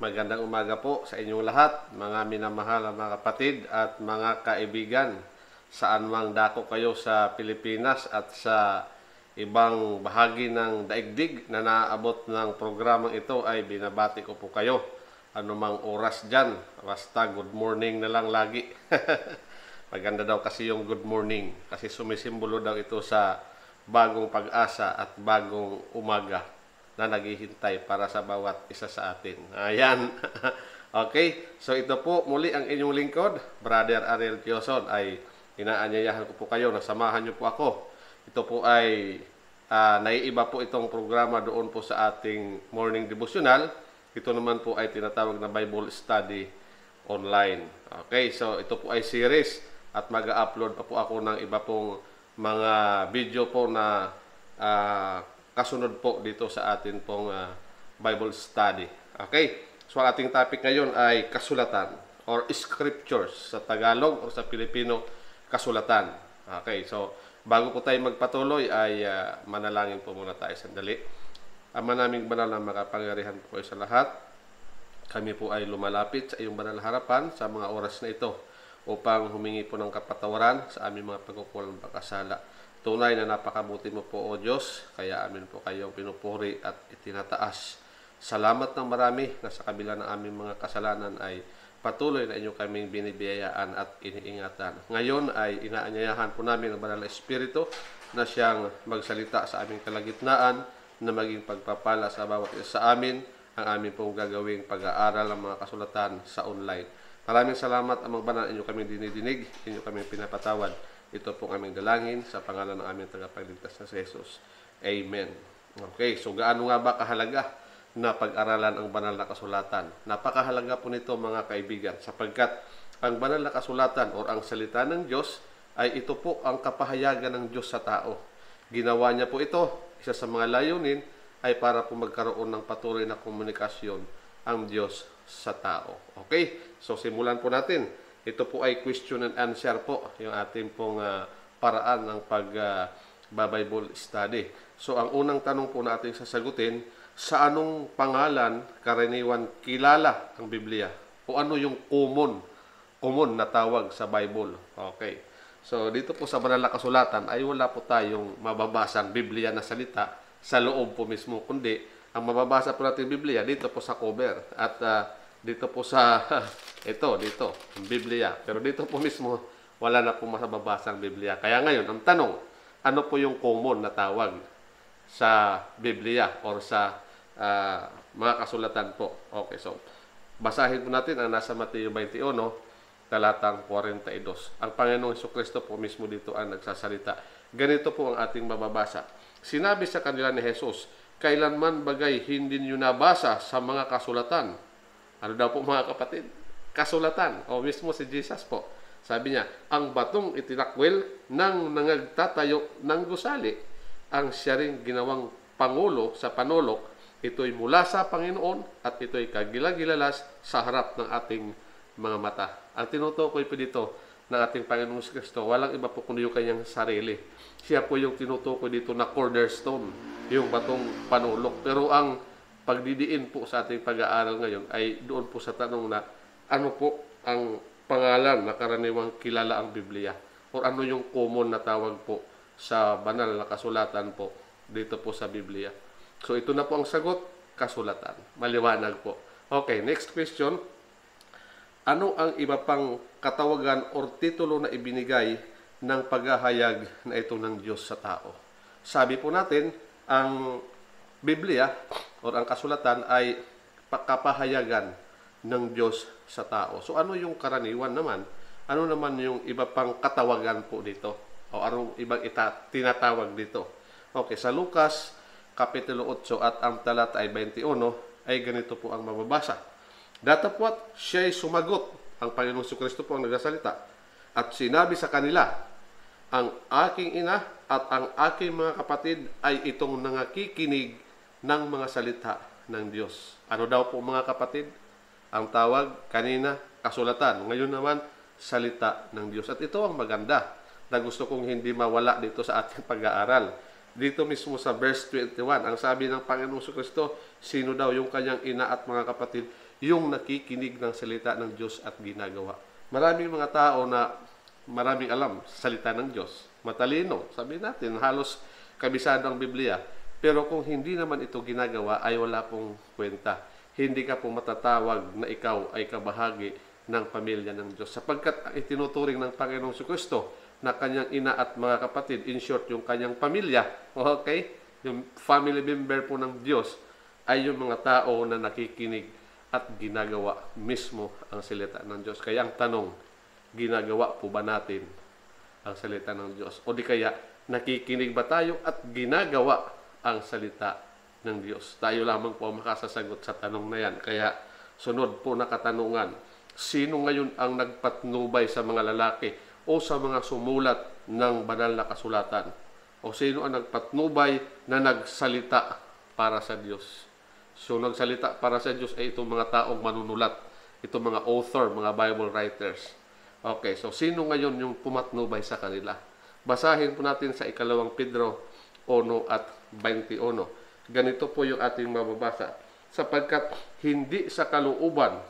Magandang umaga po sa inyong lahat, mga minamahal na mga kapatid at mga kaibigan. Saan mang dako kayo sa Pilipinas at sa ibang bahagi ng daigdig na naaabot ng programang ito ay binabati ko po kayo. Anumang oras dyan, basta good morning na lang lagi. Maganda daw kasi yung good morning kasi sumisimbolo daw ito sa bagong pag-asa at bagong umaga na naghihintay para sa bawat isa sa atin. Ayan. Okay, so ito po muli ang inyong lingkod, Brother Ariel Tioson, ay inaanyayahan ko po kayo na samahan niyo po ako. Ito po ay naiiba po itong programa doon po sa ating morning devotional. Ito naman po ay tinatawag na Bible Study Online. Okay, so ito po ay series at mag-upload pa po ako ng iba pong mga video po na kasunod po dito sa atin pong Bible study. Okay? So ang ating topic ngayon ay kasulatan or scriptures sa Tagalog o sa Pilipino, kasulatan. Okay, so bago po tayo magpatuloy ay manalangin po muna tayo sandali. Ama naming banal na makapangyarihan po kayo sa lahat. Kami po ay lumalapit sa iyong banal harapan sa mga oras na ito upang humingi po ng kapatawaran sa aming mga pagkukulang pagkasala. Tunay na napakabuti mo po, O Diyos, kaya amin po kayong pinupuri at itinataas. Salamat ng marami na sa kabila ng aming mga kasalanan ay patuloy na inyo kaming binibiyayaan at iniingatan. Ngayon ay inaanyayahan po namin ang Banal na Espiritu na siyang magsalita sa aming kalagitnaan, na maging pagpapala sa bawat isa sa amin, ang aming pong gagawing pag-aaral ng mga kasulatan sa online. Maraming salamat, Amang Banal, inyo kaming dinidinig, inyo kaming pinapatawad. Ito po aming dalangin sa pangalan ng aming tagapagligtas na si Jesus. Amen. Okay, so gaano nga ba kahalaga na pag-aralan ang banal na kasulatan? Napakahalaga po nito mga kaibigan sapagkat ang banal na kasulatan o ang salita ng Diyos ay ito po ang kapahayagan ng Diyos sa tao. Ginawa niya po ito, isa sa mga layunin ay para po magkaroon ng patuloy na komunikasyon ang Diyos sa tao. Okay, so simulan po natin. Ito po ay question and answer po, yung ating pong paraan ng pag-Bible study. So, ang unang tanong po natin sasagutin, sa anong pangalan karaniwan kilala ang Biblia? O ano yung common na tawag sa Bible? Okay. So, dito po sa banal na kasulatan ay wala po tayong mababasang Biblia na salita sa loob po mismo, kundi ang mababasa po natin Biblia dito po sa cover at dito po sa dito, Biblia. Pero dito po mismo, wala na po masababasang Biblia. Kaya ngayon, ang tanong, ano po yung common na tawag sa Biblia or sa mga kasulatan po? Okay, so, basahin po natin ang nasa Mateo 21, talatang 42. Ang Panginoong Jesucristo po mismo dito ang nagsasalita. Ganito po ang ating mababasa. Sinabi sa kanila ni Jesus, kailanman bagay hindi niyo nabasa sa mga kasulatan? Ano daw po mga kapatid? Kasulatan. O mismo si Jesus po. Sabi niya, ang batong itinakwil ng nangagtatayo ng gusali, ang siya ring ginawang pangulo sa panulok, ito'y mula sa Panginoon at ito'y kagilagilalas sa harap ng ating mga mata. Ang tinutukoy po dito ng ating Panginoong Kristo, walang iba po kundi yung kanyang sarili. Siya po yung tinutukoy dito na cornerstone, yung batong panulok. Pero ang pagdidiin po sa ating pag-aaral ngayon ay doon po sa tanong na ano po ang pangalan na karaniwang kilala ang Biblia o ano yung common na tawag po sa banal na kasulatan po dito po sa Biblia. So ito na po ang sagot, kasulatan. Maliwanag po. Okay, next question. Ano ang iba pang katawagan o titulo na ibinigay ng paghahayag na ito ng Diyos sa tao? Sabi po natin, ang Biblia o ang kasulatan ay kapahayagan ng Diyos sa tao. So ano yung karaniwan naman? Ano naman yung iba pang katawagan po dito? O anong ibang tinatawag dito? Okay, sa Lucas Kapitulo 8 at ang talata ay 21 ay ganito po ang mababasa. Datapwat siya'y sumagot, ang Panginoong Jesucristo po ang nagsasalita, at sinabi sa kanila, ang aking ina at ang aking mga kapatid ay itong nangakikinig ng mga salita ng Diyos. Ano daw po mga kapatid? Ang tawag kanina, kasulatan. Ngayon naman, salita ng Diyos. At ito ang maganda na gusto kong hindi mawala dito sa ating pag-aaral. dito mismo sa verse 21, ang sabi ng Panginoong Kristo, sino daw yung kanyang ina at mga kapatid, yung nakikinig ng salita ng Diyos at ginagawa. Maraming mga tao na maraming alam sa salita ng Diyos. Matalino, sabi natin, halos kabisado ang Biblia. Pero kung hindi naman ito ginagawa, ay wala pong kwenta. Hindi ka po matatawag na ikaw ay kabahagi ng pamilya ng Diyos. Sapagkat itinuturing ng Panginoong Kristo na kanyang ina at mga kapatid, in short, yung kanyang pamilya, okay? Yung family member po ng Diyos ay yung mga tao na nakikinig at ginagawa mismo ang salita ng Diyos. Kaya ang tanong, ginagawa po ba natin ang salita ng Diyos? O di kaya, nakikinig ba tayo at ginagawa ang salita ng Diyos? Tayo lamang po ang makasasagot sa tanong na yan. Kaya, sunod po na katanungan, sino ngayon ang nagpatnubay sa mga lalaki o sa mga sumulat ng banal na kasulatan? O sino ang nagpatnubay na nagsalita para sa Diyos? So, nagsalita para sa Diyos ay itong mga taong manunulat, itong mga author, mga Bible writers. Okay, so sino ngayon yung pumatnubay sa kanila? Basahin po natin sa 2 Pedro 1 at 21. Ganito po yung ating mababasa. Sapagkat hindi sa kalooban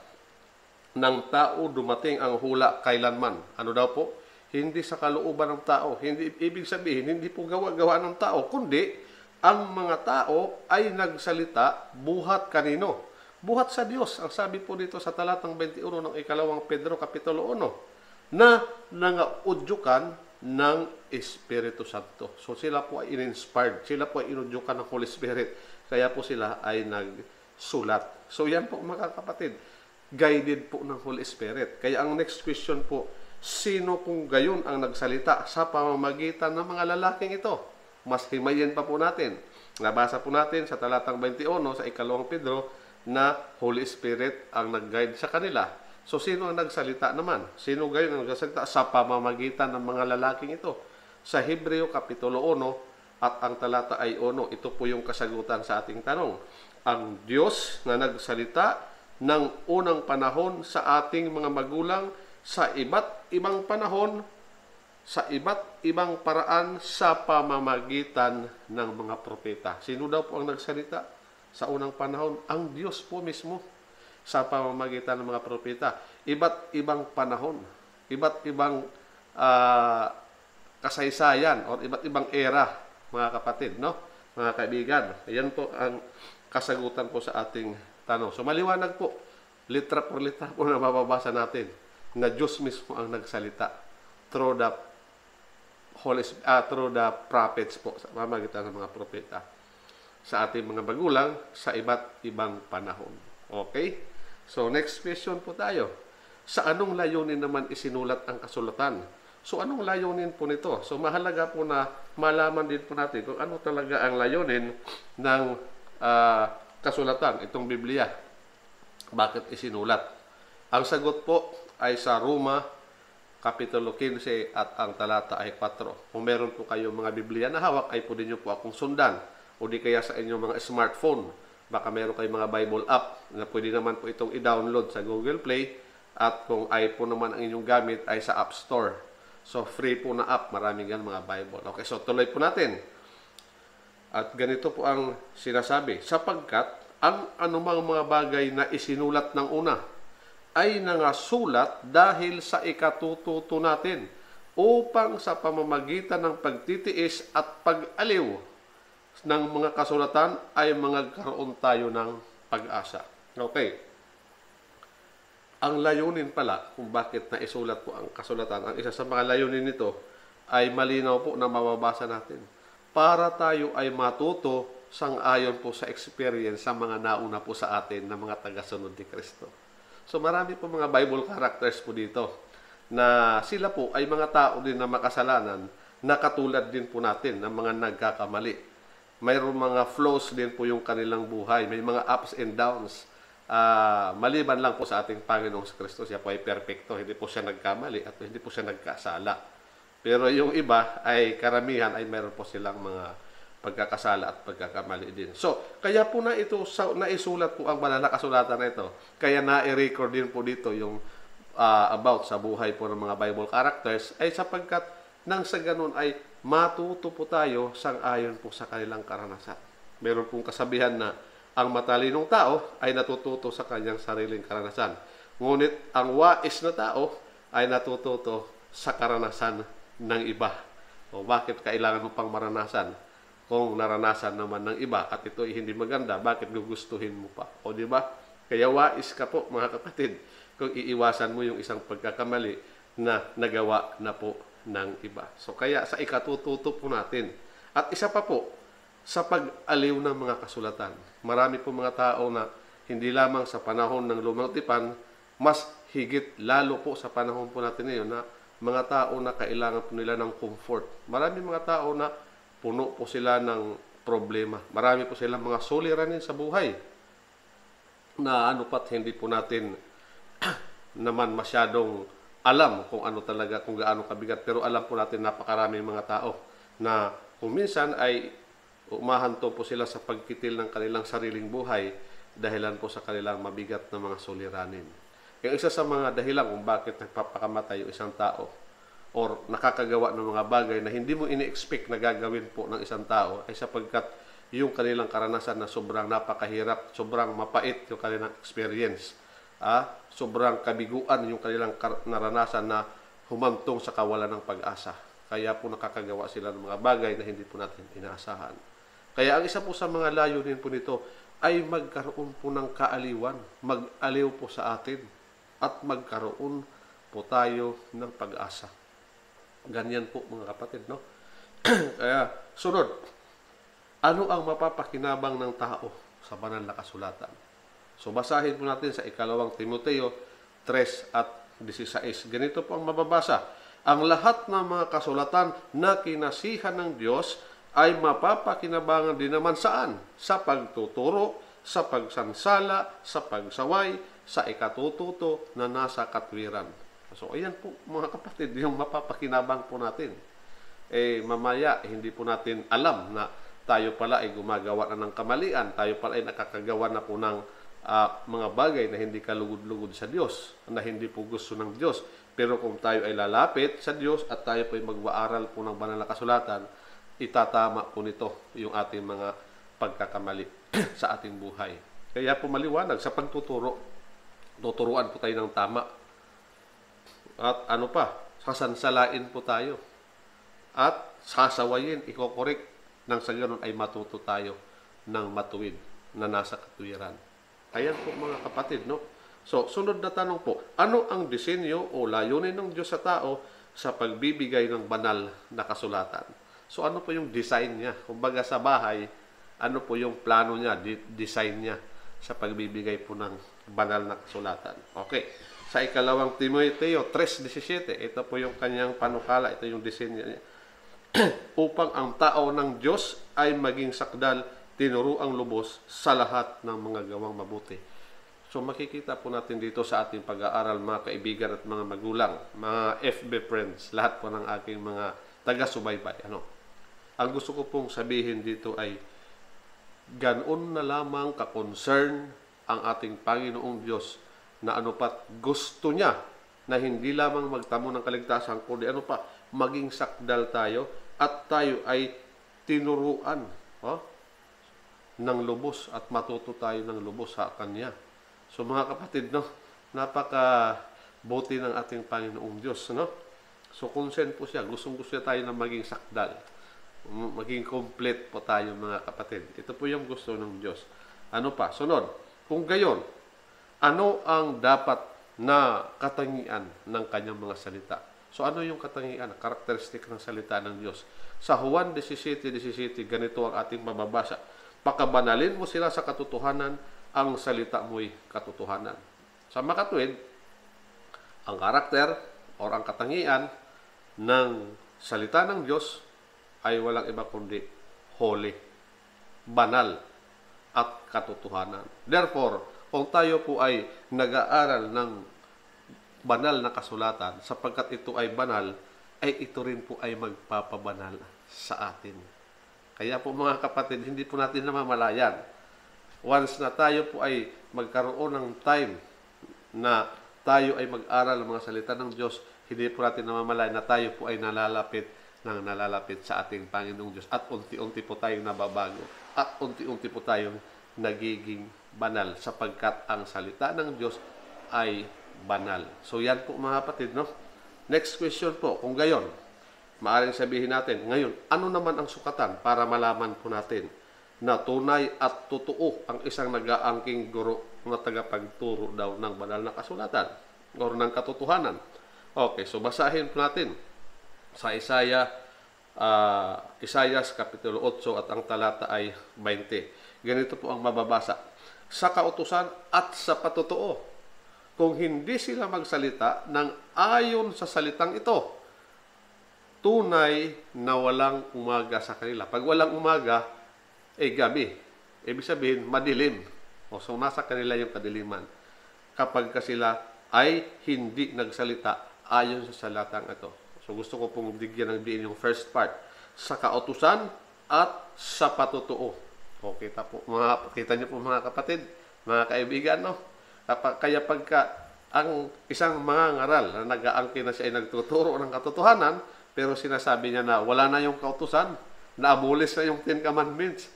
ng tao dumating ang hula kailanman. Ano daw po? Hindi sa kalooban ng tao. Hindi ibig sabihin, hindi po gawa-gawa ng tao, kundi ang mga tao ay nagsalita buhat kanino? Buhat sa Diyos. Ang sabi po dito sa talatang 21 ng 2 Pedro Kapitulo 1, na nangaudyukan ng Espiritu Santo. So sila po ay in-inspired. Sila po ay inudyukan ng Holy Spirit. Kaya po sila ay nagsulat. So yan po mga kapatid, guided po ng Holy Spirit. Kaya ang next question po, sino kung gayon ang nagsalita sa pamamagitan ng mga lalaking ito? Mas himayin pa po natin. Nabasa po natin sa talatang 21 sa 2 Pedro na Holy Spirit ang nag-guide sa kanila. So sino ang nagsalita naman? Sino gayon ang nagsalita sa pamamagitan ng mga lalaking ito? Sa Hebreo Kapitulo 1 at ang talata ay 1, ito po yung kasagutan sa ating tanong. Ang Diyos na nagsalita ng unang panahon sa ating mga magulang sa iba't ibang panahon, sa iba't ibang paraan sa pamamagitan ng mga propeta. Sino daw po ang nagsalita sa unang panahon? Ang Diyos po mismo sa pamamagitan ng mga propeta. Iba't ibang panahon, iba't ibang kasaysayan o iba't ibang era, mga kapatid, no? Mga kaibigan. Ayan po ang kasagutan po sa ating tanong. So maliwanag po, litra por litra po na mababasa natin na Diyos mismo ang nagsalita through the prophets po, sa pamamagitan ng mga propeta sa ating mga magulang sa iba't ibang panahon. Okay? So next question po tayo. Sa anong layunin naman isinulat ang kasulatan? So anong layunin po nito? So mahalaga po na malaman din po natin kung ano talaga ang layunin ng kasulatan, itong Biblia. Bakit isinulat? Ang sagot po ay sa Roma Kapitulo 15 at ang talata ay 4. Kung meron po kayong mga Biblia na hawak, ay pwede nyo po akong sundan. O di kaya sa inyong mga smartphone. Baka meron kayong mga Bible app na pwede naman po itong i-download sa Google Play. At kung iPhone naman ang inyong gamit ay sa App Store. So free po na app, maraming yan mga Bible. Okay, so tuloy po natin. At ganito po ang sinasabi. Sapagkat ang anumang mga bagay na isinulat ng una ay nangasulat dahil sa ikatututo natin upang sa pamamagitan ng pagtitiis at pag-aliw ng mga kasulatan ay magkaroon tayo ng pag-asa. Okay. Ang layunin pala kung bakit naisulat po ang kasulatan, ang isa sa mga layunin nito ay malinaw po na mababasa natin. Para tayo ay matuto sang-ayon po sa experience sa mga nauna po sa atin na mga tagasunod ni Kristo. So marami po mga Bible characters po dito na sila po ay mga tao din na makasalanan na katulad din po natin ng mga nagkakamali. Mayroong mga flaws din po yung kanilang buhay. May mga ups and downs. Maliban lang po sa ating Panginoong Kristo, siya po ay perfecto. Hindi po siya nagkamali at hindi po siya nagkasala. Pero yung iba ay karamihan ay mayroon po silang mga pagkakasala at pagkakamali din. So, kaya po na ito, naisulat po ang banal na kasulatan na ito. Kaya na-record din po dito yung about sa buhay po ng mga Bible characters ay sapagkat nang sa ganun ay matuto po tayo sang-ayon po sa kanilang karanasan. Meron pong kasabihan na ang matalinong tao ay natututo sa kanyang sariling karanasan. Ngunit ang wais na tao ay natututo sa karanasan ng iba. O bakit kailangan mo pang maranasan? Kung naranasan naman ng iba at ito ay hindi maganda, bakit gugustuhin mo pa? O di ba? Kaya wais ka po mga kapatid kung iiwasan mo yung isang pagkakamali na nagawa na po ng iba. So kaya sa ikatututo po natin. At isa pa po, sa pag-aliw ng mga kasulatan. Marami po mga tao na hindi lamang sa panahon ng Lumang Tipan, mas higit lalo po sa panahon po natin ngayon na mga tao na kailangan po nila ng comfort. Marami mga tao na puno po sila ng problema. Marami po silang mga suliranin sa buhay na ano pat hindi po natin naman masyadong alam kung ano talaga, kung gaano kabigat. Pero alam po natin napakaraming mga tao na kung minsan ay umahanto po sila sa pagkitil ng kanilang sariling buhay dahilan po sa kanilang mabigat na mga suliranin. Yung isa sa mga dahilan kung bakit nagpapakamatay yung isang tao or nakakagawa ng mga bagay na hindi mo ini-expect na gagawin po ng isang tao ay sapagkat yung kanilang karanasan na sobrang napakahirap, sobrang mapait yung kanilang experience. Sobrang kabiguan yung kanilang naranasan na humantong sa kawalan ng pag-asa. Kaya po nakakagawa sila ng mga bagay na hindi po natin inaasahan. Kaya ang isa po sa mga layunin po nito ay magkaroon po ng kaaliwan, mag-aliw po sa atin at magkaroon po tayo ng pag-asa. Ganyan po mga kapatid, no? Kaya sunod, ano ang mapapakinabang ng tao sa banal na kasulatan? So basahin po natin sa 2 Timoteo 3 at 16. Ganito po ang mababasa. Ang lahat ng mga kasulatan na kinasihan ng Diyos ay mapapakinabangan din naman saan? Sa pagtuturo, sa pagsansala, sa pagsaway, sa ikatututo na nasa katwiran. So ayan po mga kapatid, yung mapapakinabang po natin. Mamaya hindi po natin alam na tayo pala ay gumagawa na ng kamalian, tayo pala ay nakakagawa na po ng mga bagay na hindi kalugod-lugod sa Diyos, na hindi po gusto ng Diyos. Pero kung tayo ay lalapit sa Diyos at tayo po ay mag-aaral po ng banal na kasulatan, itatama po nito yung ating mga pagkakamali sa ating buhay. Kaya po maliwanag sa pagtuturo, tuturuan po tayo ng tama. At ano pa, sasansalain po tayo. At sasawayin, ikokorek, nang sa ganun ay matuto tayo ng matuwid na nasa katwiran. Ayan po mga kapatid, no? So, sunod na tanong po, ano ang disenyo o layunin ng Diyos sa tao sa pagbibigay ng banal na kasulatan? So, ano po yung design niya? Kumbaga sa bahay, ano po yung plano niya, design niya sa pagbibigay po ng banal na kasulatan? Okay. Sa 2 Timoteo 3:17, ito po yung kanyang panukala, ito yung design niya. Upang ang tao ng Diyos ay maging sakdal, tinuruang lubos sa lahat ng mga gawang mabuti. So makikita po natin dito sa ating pag-aaral mga kaibigan at mga magulang, mga FB friends, lahat po ng aking mga taga-subaybay. Ang gusto ko pong sabihin dito ay ganoon na lamang ka-concern ang ating Panginoong Diyos na ano pat gusto niya na hindi lamang magtamo ng kaligtasan, kundi ano pa, maging sakdal tayo at tayo ay tinuruan ng lubos at matuto tayo ng lubos sa Kanya. So mga kapatid, no, napaka-buti ng ating Panginoong Diyos, no? So concern po siya, gustong-gusto tayo na maging sakdal, maging complete po tayo mga kapatid. Ito po yung gusto ng Diyos. Ano pa? Sunod, kung gayon, ano ang dapat na katangian ng Kanyang mga salita? So ano yung katangian, karakteristik ng salita ng Diyos? Sa Juan 17:17, ganito ang ating mababasa. Pakabanalin mo sila sa katotohanan, ang salita mo'y katotohanan. Sa makatwid, ang karakter o ang katangian ng salita ng Diyos ay walang iba kundi holy, banal, at katotohanan. Therefore, kung tayo po ay nag-aaral ng banal na kasulatan, sapagkat ito ay banal, ay ito rin po ay magpapabanal sa atin. Kaya po mga kapatid, hindi po natin namamalayan. Once na tayo po ay magkaroon ng time na tayo ay mag-aral ng mga salita ng Diyos, hindi po natin namamalayan na tayo po ay nalalapit nang nalalapit sa ating Panginoong Diyos. At unti-unti po tayong nababago. At unti-unti po tayong nagiging banal sapagkat ang salita ng Diyos ay banal. So yan po mga kapatid, no? Next question po, kung gayon, maaaring sabihin natin, ngayon, ano naman ang sukatan para malaman po natin na tunay at totoo ang isang nag-aangking guro na tagapagturo daw ng banal na kasulatan o ng katotohanan? Okay, so basahin po natin sa Isaias Kapitulo 8 at ang talata ay 20. Ganito po ang mababasa. Sa kautusan at sa patotoo, kung hindi sila magsalita ng ayon sa salitang ito, tunay na walang umaga sa kanila. Pag walang umaga, gabi. Ibig sabihin, madilim. So, nasa kanila yung kadiliman. Kapag sila ay hindi nagsalita ayon sa salitang ito. So, gusto ko pong bigyan ng diin yung first part. Sa kautusan at sa patotoo. O, kita niyo po mga kapatid, mga kaibigan, no? Kaya pagka ang isang mangangaral na nag-aangkin na siya ay nagtuturo ng katotohanan, pero sinasabi niya na wala na yung kautusan, na-abolish na yung 10 Commandments.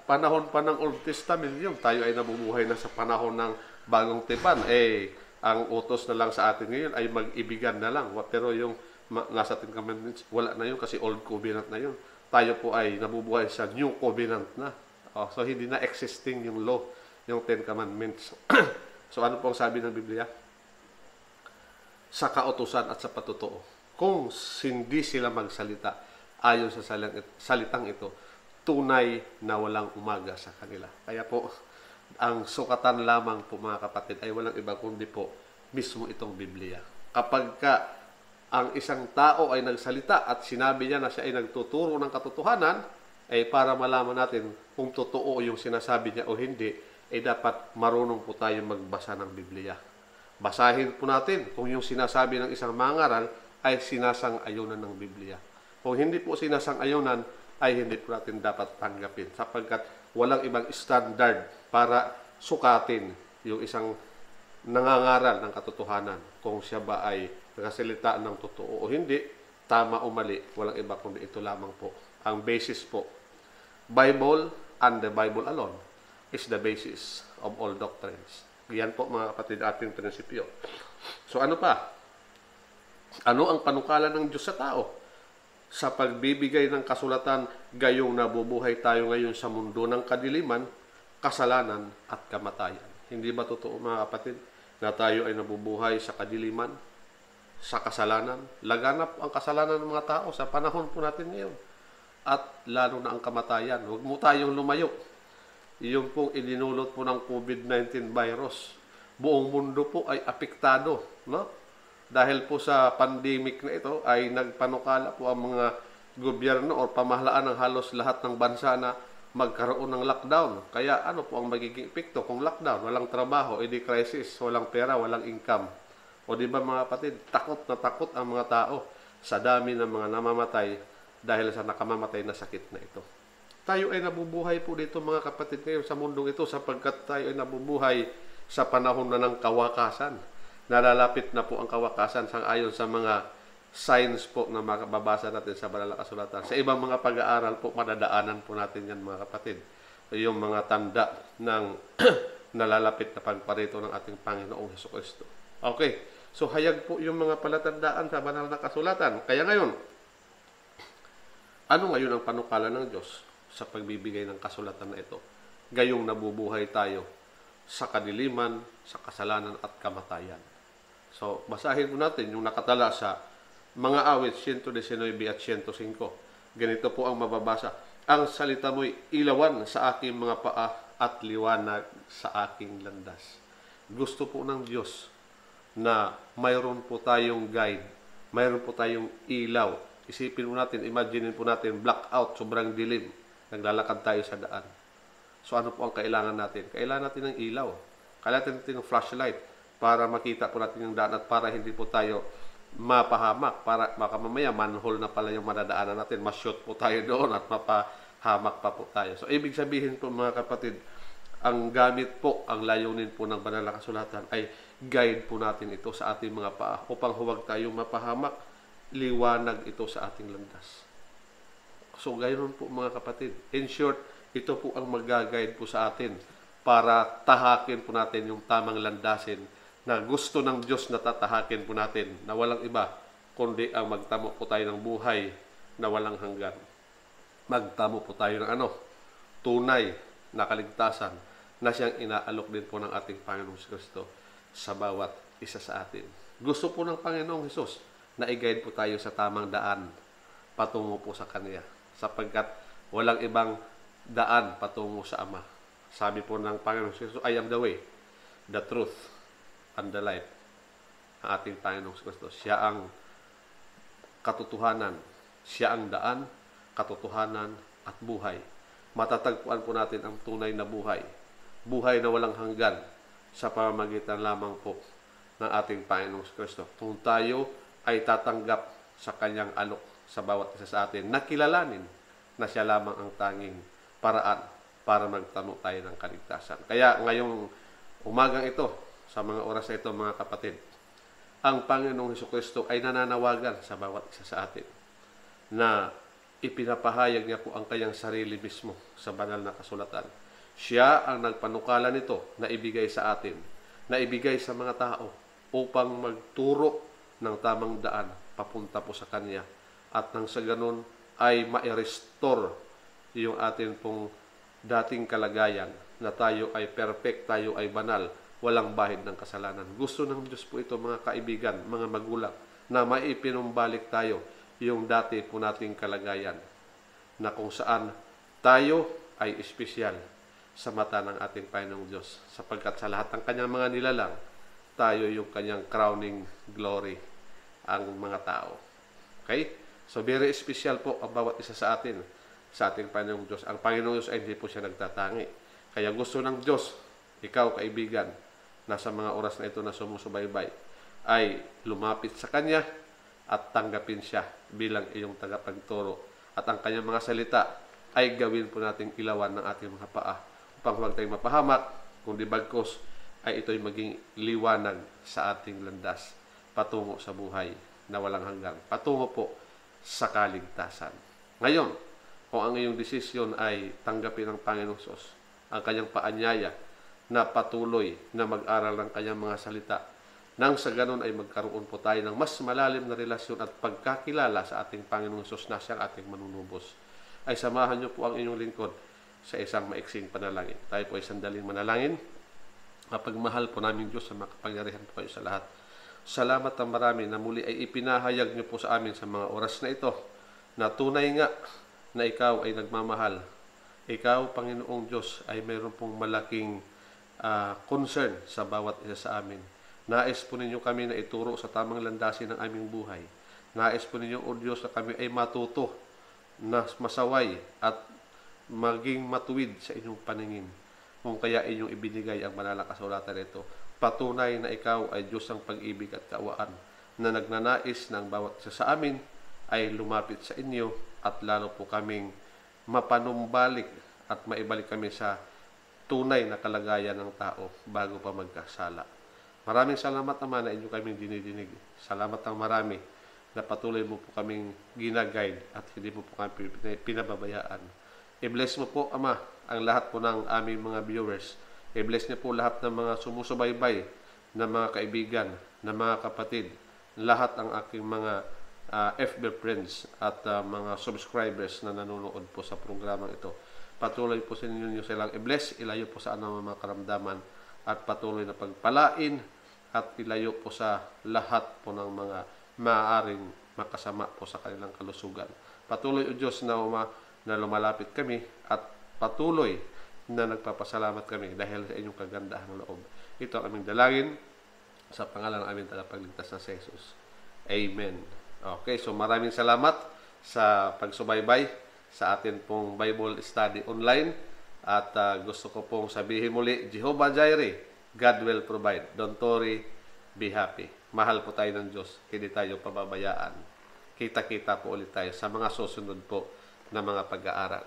Panahon pa ng Old Testament yun, tayo ay nabubuhay na sa panahon ng Bagong Tipan. Ang utos na lang sa atin ngayon ay mag-ibigan na lang. Pero yung nasa 10 Commandments, wala na yun kasi Old Covenant na yun. Tayo po ay nabubuhay sa New Covenant na. So hindi na existing yung law, yung 10 Commandments. So ano po ang sabi ng Biblia? Sa kautusan at sa patotoo. Kung hindi sila magsalita ayon sa salitang ito, tunay na walang umaga sa kanila. Kaya po, ang sukatan lamang po mga kapatid ay walang iba kundi po mismo itong Biblia. Kapag ang isang tao ay nagsalita at sinabi niya na siya ay nagtuturo ng katotohanan, ay para malaman natin kung totoo yung sinasabi niya o hindi, dapat marunong po tayo magbasa ng Biblia. Basahin po natin kung yung sinasabi ng isang mangaral ay sinasang-ayunan ng Biblia. Kung hindi po sinasang-ayunan, ay hindi po natin dapat tanggapin sapagkat walang ibang standard para sukatin yung isang nangangaral ng katotohanan. Kung siya ba ay nakasalita ng totoo o hindi, tama o mali, walang iba kundi ito lamang po. Ang basis po, Bible and the Bible alone is the basis of all doctrines. Yan po mga kapatid ating prinsipyo. So ano pa? Ano ang panukala ng Diyos sa tao? Sa pagbibigay ng kasulatan, gayong nabubuhay tayo ngayon sa mundo ng kadiliman, kasalanan at kamatayan. Hindi ba totoo mga kapatid na tayo ay nabubuhay sa kadiliman, sa kasalanan? Laganap ang kasalanan ng mga tao sa panahon po natin ngayon. At lalo na ang kamatayan. Huwag mo tayong lumayo. Yung pong ininulot po ng COVID-19 virus, buong mundo po ay apektado, no? Dahil po sa pandemic na ito ay nagpanukala po ang mga gobyerno o pamahalaan ng halos lahat ng bansa na magkaroon ng lockdown. Kaya ano po ang magiging epekto kung lockdown? Walang trabaho, edi crisis, walang pera, walang income. O di ba mga kapatid, takot na takot ang mga tao sa dami ng mga namamatay dahil sa nakamamatay na sakit na ito. Tayo ay nabubuhay po dito mga kapatid ngayon sa mundong ito sapagkat tayo ay nabubuhay sa panahon na ng kawakasan. Nalalapit na po ang kawakasan ayon sa mga signs po na makababasa natin sa banal na kasulatan. Sa ibang mga pag-aaral po, madadaanan po natin yan mga kapatid. Yung mga tanda ng nalalapit na pagparito ng ating Panginoong Hesukristo. Okay, so hayag po yung mga palatandaan sa banal na kasulatan. Kaya ngayon, ano ngayon ang panukala ng Diyos sa pagbibigay ng kasulatan na ito? Gayong nabubuhay tayo sa kadiliman, sa kasalanan at kamatayan. So, basahin mo natin yung nakatala sa mga awit 119 at 105. Ganito po ang mababasa. Ang salita mo'y ilawan sa aking mga paa at liwanag sa aking landas. Gusto po ng Diyos na mayroon po tayong guide, mayroon po tayong ilaw. Isipin po natin, imagine po natin, blackout, sobrang dilim. Naglalakad tayo sa daan. So ano po ang kailangan natin? Kailangan natin ng ilaw. Kailangan natin ng flashlight para makita po natin yung daan at para hindi po tayo mapahamak. Para baka mamaya manhole na pala yung madadaanan natin. Mas-shoot po tayo doon at mapahamak pa po tayo. So ibig sabihin po mga kapatid, ang gamit po, ang layunin po ng banal na kasulatan ay guide po natin ito sa ating mga paa upang huwag tayong mapahamak liwanag ito sa ating landas. So, gayon po mga kapatid. In short, ito po ang mag-guide po sa atin para tahakin po natin yung tamang landasin na gusto ng Diyos na tatahakin po natin na walang iba, kundi ang magtamo po tayo ng buhay na walang hanggan. Magtamo po tayo ng tunay na kaligtasan na siyang inaalok din po ng ating Panginoong Kristo sa bawat isa sa atin. Gusto po ng Panginoong Hesus na i-guide po tayo sa tamang daan patungo po sa Kanya, sapagkat walang ibang daan patungo sa Ama. Sabi po ng Panginoong Hesus, I am the way, the truth, and the life. Ang ating Panginoong Kristo, siya ang katotohanan, siya ang daan, katotohanan, at buhay. Matatagpuan po natin ang tunay na buhay. Buhay na walang hanggan sa pamamagitan lamang po ng ating Panginoong Kristo. Kung tayo ay tatanggap sa Kanyang alok sa bawat isa sa atin, nakilalanin na siya lamang ang tanging paraan para magtamo tayo ng kaligtasan. Kaya ngayong umagang ito, sa mga oras na ito mga kapatid, ang Panginoong Jesucristo ay nananawagan sa bawat isa sa atin na ipinapahayag niya po ang kanyang sarili mismo sa banal na kasulatan. Siya ang nagpanukala nito na ibigay sa atin, na ibigay sa mga tao upang magturo ng tamang daan papunta po sa Kanya. At nang sa ganun ay ma-restore yung atin pong dating kalagayan na tayo ay perfect, tayo ay banal, walang bahid ng kasalanan. Gusto ng Diyos po ito mga kaibigan, mga magulang, na maipinumbalik tayo yung dati po nating kalagayan na kung saan tayo ay espesyal sa mata ng ating Panginoong Diyos, sapagkat sa lahat ng Kanyang mga nilalang, tayo yung Kanyang crowning glory, ang mga tao. Okay? So, very special po ang bawat isa sa atin, sa ating Panginoong Diyos. Ang Panginoong Diyos ay hindi po siya nagtatangi. Kaya gusto ng Diyos, ikaw kaibigan, na sa mga oras na ito na sumusubaybay, ay lumapit sa Kanya at tanggapin siya bilang iyong tagapagturo. At ang Kanyang mga salita ay gawin po nating ilawan ng ating mga paa upang huwag tayong mapahamak, kundi bagkos ay ito'y maging liwanag sa ating landas patungo sa buhay na walang hanggan, patungo po sa kaligtasan. Ngayon, kung ang iyong desisyon ay tanggapin ng Panginoong Diyos, ang Kanyang paanyaya na patuloy na mag-aral ng Kanyang mga salita, nang sa ganon ay magkaroon po tayo ng mas malalim na relasyon at pagkakilala sa ating Panginoong Diyos na siyang ating manunubos, ay samahan niyo po ang inyong lingkod sa isang maiksing panalangin. Tayo po ay sandaling manalangin. Mapagmahal po namin Diyos sa makapangyarihan po kayo sa lahat. Salamat ang marami na muli ay ipinahayag niyo po sa amin sa mga oras na ito na tunay nga na ikaw ay nagmamahal. Ikaw, Panginoong Diyos, ay mayroon pong malaking concern sa bawat isa sa amin. Nais po ninyo kami na ituro sa tamang landasin ng aming buhay. Nais po ninyo, O Diyos, na kami ay matuto na masaway at maging matuwid sa inyong paningin. Kung kaya inyong ibinigay ang banal na kasulatan nito, patunay na ikaw ay Diyos ng pag-ibig at kaawaan, na nagnanais ng bawat isa sa amin ay lumapit sa inyo at lalo po kaming mapanumbalik at maibalik kami sa tunay na kalagayan ng tao bago pa magkasala. Maraming salamat naman na inyo kaming dinidinig. Salamat ng marami na patuloy mo po kaming ginaguide at hindi mo po kami pinababayaan. I-bless mo po, Ama, ang lahat po ng aming mga viewers. I-bless niyo po lahat ng mga sumusubaybay na mga kaibigan, na mga kapatid, lahat ang aking mga FB friends at mga subscribers na nanonood po sa programang ito. Patuloy po sa inyo silang i-bless, ilayo po sa anumang mga karamdaman at patuloy na pagpalain at ilayo po sa lahat po ng mga maaaring makasama po sa kanilang kalusugan. Patuloy, O Diyos, na lumalapit kami at patuloy na nagpapasalamat kami dahil sa inyong kagandahang loob. Ito ang aming dalangin sa pangalan ng aming tagapagligtas na si Jesus. Amen. Okay, so maraming salamat sa pagsubaybay sa atin pong Bible Study Online. At gusto ko pong sabihin muli, Jehovah Jireh, God will provide. Don't worry, be happy. Mahal po tayo ng Diyos, hindi tayo pababayaan. Kita-kita po ulit tayo sa mga susunod po na mga pag-aaral.